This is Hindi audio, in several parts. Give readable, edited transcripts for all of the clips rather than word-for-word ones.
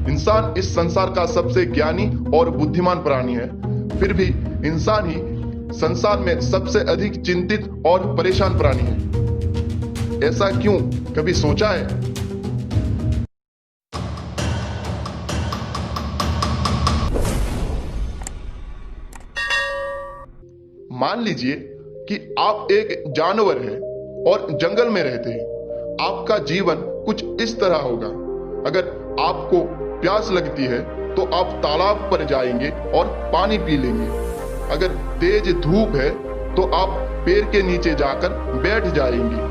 इंसान इस संसार का सबसे ज्ञानी और बुद्धिमान प्राणी है, फिर भी इंसान ही संसार में सबसे अधिक चिंतित और परेशान प्राणी है। ऐसा क्यों, कभी सोचा है? मान लीजिए कि आप एक जानवर हैं और जंगल में रहते हैं। आपका जीवन कुछ इस तरह होगा। अगर आपको प्यास लगती है तो आप तालाब पर जाएंगे और पानी पी लेंगे। अगर तेज धूप है तो आप पेड़ के नीचे जाकर बैठ जाएंगे।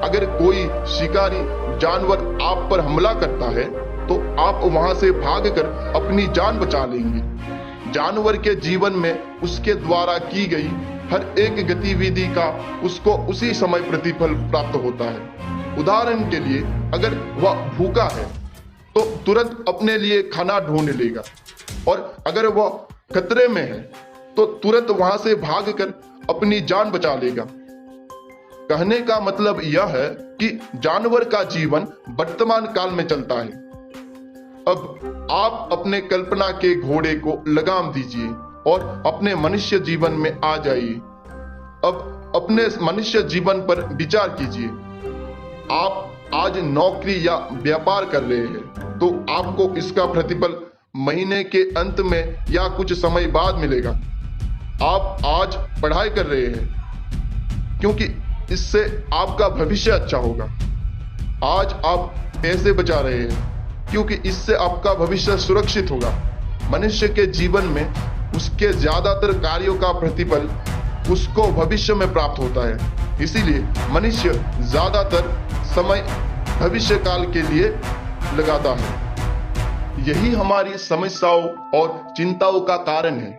अगर कोई शिकारी जानवर आप पर हमला करता है तो आप वहां से भागकर अपनी जान बचा लेंगे। जानवर के जीवन में उसके द्वारा की गई हर एक गतिविधि का उसको उसी समय प्रतिफल प्राप्त होता है। उदाहरण के लिए, अगर वह भूखा है तो तुरंत अपने लिए खाना ढूंढ लेगा, और अगर वह खतरे में है तो तुरंत वहां से भागकर अपनी जान बचा लेगा। कहने का मतलब यह है कि जानवर का जीवन वर्तमान काल में चलता है। अब आप अपने कल्पना के घोड़े को लगाम दीजिए और अपने मनुष्य जीवन में आ जाइए। अब अपने मनुष्य जीवन पर विचार कीजिए। आप आज नौकरी या व्यापार कर रहे हैं तो आपको इसका प्रतिफल महीने के अंत में या कुछ समय बाद मिलेगा। आप आज पढ़ाई कर रहे हैं क्योंकि इससे आपका भविष्य अच्छा होगा। आज आप पैसे बचा रहे हैं क्योंकि इससे आपका भविष्य सुरक्षित होगा। मनुष्य के जीवन में उसके ज्यादातर कार्यों का प्रतिफल उसको भविष्य में प्राप्त होता है। इसीलिए मनुष्य ज्यादातर समय भविष्य काल के लिए लगाता है। यही हमारी समस्याओं और चिंताओं का कारण है।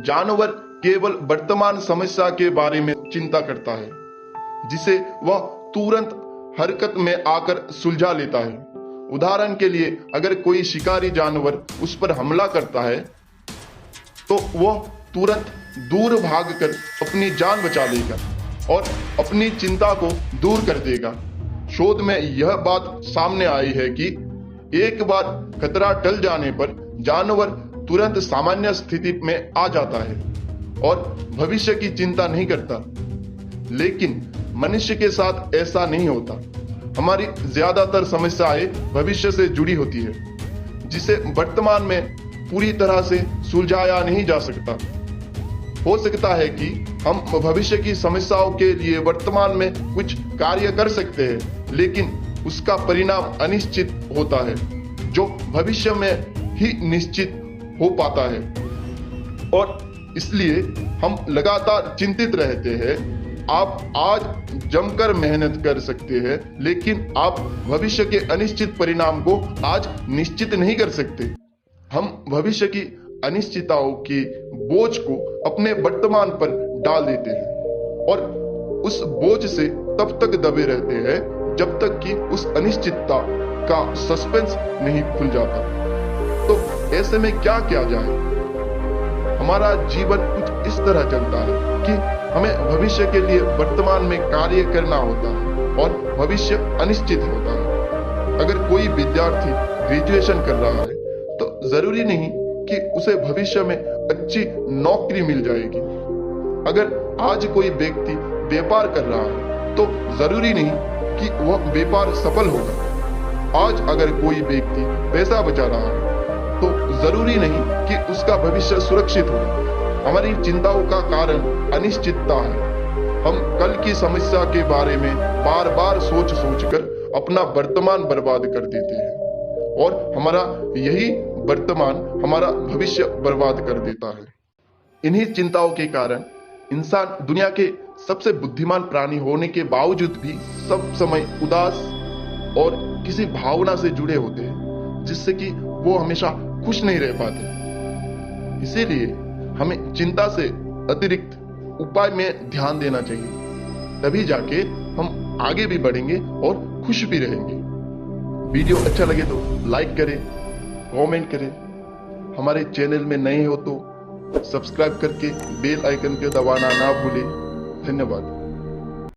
जानवर केवल वर्तमान समस्या के बारे में चिंता करता है, जिसे वह तुरंत हरकत में आकर सुलझा लेता है। उदाहरण के लिए, अगर कोई शिकारी जानवर उस पर हमला करता है तो वह तुरंत दूर भागकर अपनी जान बचा लेगा और अपनी चिंता को दूर कर देगा। शोध में यह बात सामने आई है कि एक बार खतरा टल जाने पर जानवर तुरंत सामान्य स्थिति में आ जाता है और भविष्य की चिंता नहीं करता। लेकिन मनुष्य के साथ ऐसा नहीं होता। हमारी ज्यादातर समस्याएं भविष्य से जुड़ी होती है, जिसे वर्तमान में पूरी तरह से सुलझाया नहीं जा सकता। हो सकता है कि हम भविष्य की समस्याओं के लिए वर्तमान में कुछ कार्य कर सकते हैं, लेकिन उसका परिणाम अनिश्चित होता है, जो भविष्य में ही निश्चित हो पाता है। और इसलिए हम लगातार चिंतित रहते हैं। आप आज जमकर मेहनत कर सकते हैं, लेकिन आप भविष्य के अनिश्चित परिणाम को आज निश्चित नहीं कर सकते। हम भविष्य की अनिश्चितताओं के बोझ को अपने वर्तमान पर डाल देते हैं और उस बोझ से तब तक दबे रहते हैं जब तक कि उस अनिश्चितता का सस्पेंस नहीं खुल जाता। तो ऐसे में क्या किया जाए? हमारा जीवन कुछ इस तरह चलता है कि हमें भविष्य के लिए वर्तमान में कार्य करना होता है और भविष्य अनिश्चित होता है। अगर कोई विद्यार्थी ग्रेजुएशन कर रहा है तो जरूरी नहीं कि उसे भविष्य में अच्छी नौकरी मिल जाएगी। अगर आज कोई व्यक्ति व्यापार कर रहा है तो जरूरी नहीं कि वह व्यापार सफल होगा। आज अगर कोई व्यक्ति पैसा बचा रहा है तो जरूरी नहीं कि उसका भविष्य सुरक्षित होगा। हमारी चिंताओं का कारण अनिश्चितता है। हम कल की समस्या के बारे में बार बार सोच कर अपना वर्तमान बर्बाद कर देते हैं और हमारा यही वर्तमान हमारा भविष्य बर्बाद कर देता है। इन्हीं चिंताओं के कारण इंसान दुनिया के सबसे बुद्धिमान प्राणी होने के बावजूद भी सब समय उदास और किसी भावना से जुड़े होते हैं, जिससे कि वो हमेशा खुश नहीं रह पाते। इसीलिए हमें चिंता से अतिरिक्त उपाय में ध्यान देना चाहिए, तभी जाके हम आगे भी बढ़ेंगे और खुश भी रहेंगे। वीडियो अच्छा लगे तो लाइक करें, कमेंट करें। हमारे चैनल में नए हो तो सब्सक्राइब करके बेल आइकन को दबाना ना भूलें। धन्यवाद।